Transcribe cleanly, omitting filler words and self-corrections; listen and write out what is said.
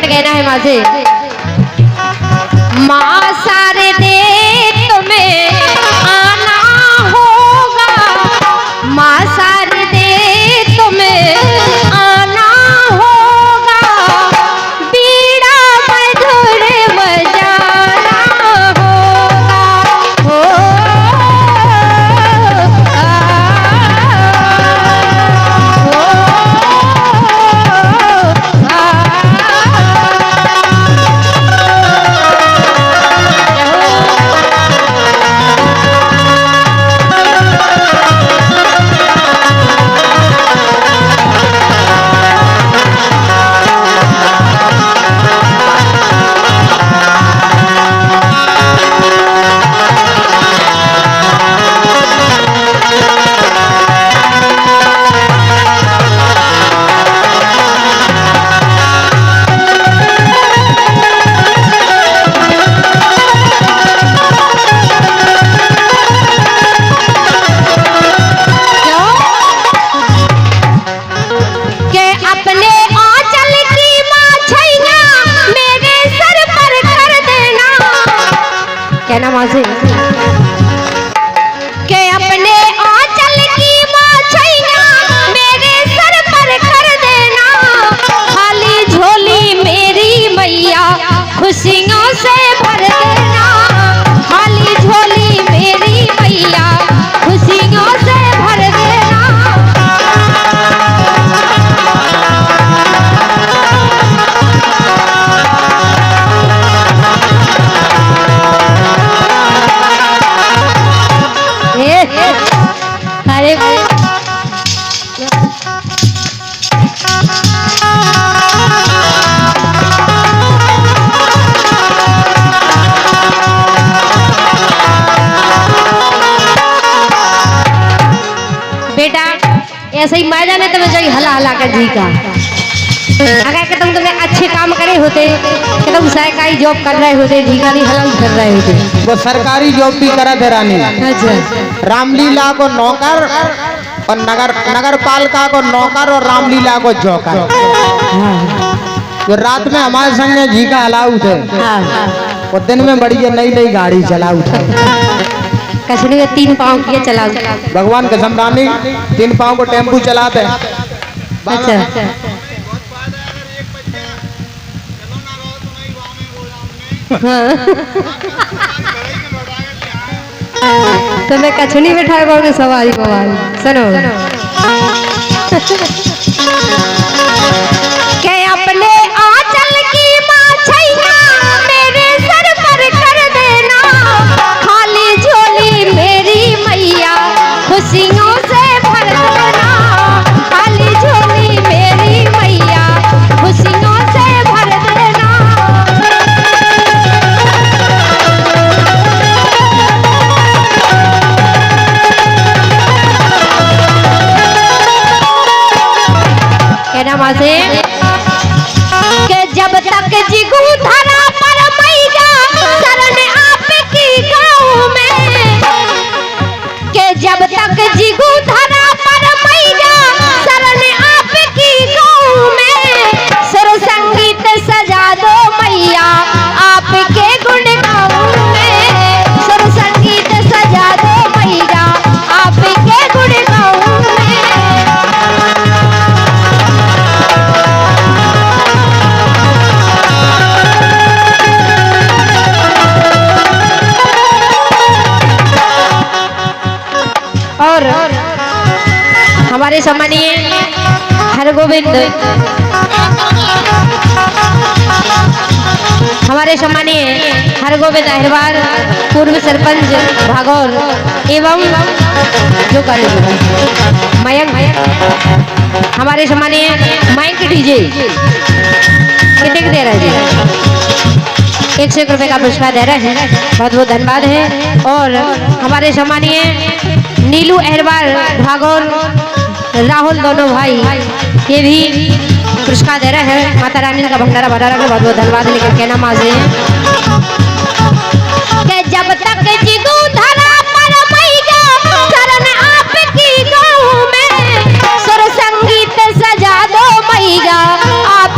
Second कहना है माँ से। माँ सारे दे तुम्हें आना होगा, माँ सारे दे तुम्हें आना होगा, बीड़ा मधुर बजाना होगा। हो कहना माँ से के अपने आंचल की माँ छैया मेरे सर पर कर देना, खाली झोली मेरी मैया खुशियों से भर देना, खाली झोली मेरी मैया खुशियों से भर देना। अरे बेटा ऐसे ही मायदा ने तुम्हें चाहिए हला हला कर जी का, अगर कि तुम अच्छे काम करे होते कि तुम सरकारी जॉब कर रहे होते, जी का नहीं हला कर रहे होते। वो सरकारी जॉब भी करा थे रानी। अच्छा, रामलीला को नौकर और नगर पालिका को नौकर और रामलीला को जोकर। जो रात में हमारे संग जी का हलाऊ थे, वो दिन में बड़ी नई नई गाड़ी चलाऊ थे। कसने के 3 पाँव किए चलाऊ। भगवान कसम रानी 3 पाँव को टेम्पू चलाते। अच्छा, तो मैं कछनी बैठाए बहुत सवारी पवारी सुनो के अपने आंचल की माँ छैया मेरे सर पर कर देना, खाली झोली मेरी मैया खुशियों से भर देना, खाली झोली मेरी मैया खुशियों से भर देना। कहना माँ से कि जब तक जिगू धरा पर मैया शरण आपकी गाँव में, कि जब तक जिगू धरा पर मैया शरण आपकी गाँव में, सुर संगीत सजा दो मैया आपके गुण गाऊं में, सुर संगीत सजा दो मैया आपके गुण गाऊं में। और हमारे सम्मानीय हरगोविंद, हमारे सम्मानीय हरगोविंद अहिरवार पूर्व सरपंच भागौर एवं जो मयंक, हमारे सम्मानीय मयंक डीजे कितने दे रहे हैं, 101 रुपए का पुरस्कार दे रहे हैं, बहुत बहुत धन्यवाद है। और हमारे सम्मानीय नीलू अहिरवार भागौर राहुल दोनों भाई ये भी पुरस्कार दे रहे हैं। माता रानी का भंडारा भरा रखे, बहुत बहुत धन्यवाद। लेकर कहना माँ से कि जब तक जिगू धरा पर मैया शरण आपकी गाँव में, सुर संगीत सजा दो मैया आप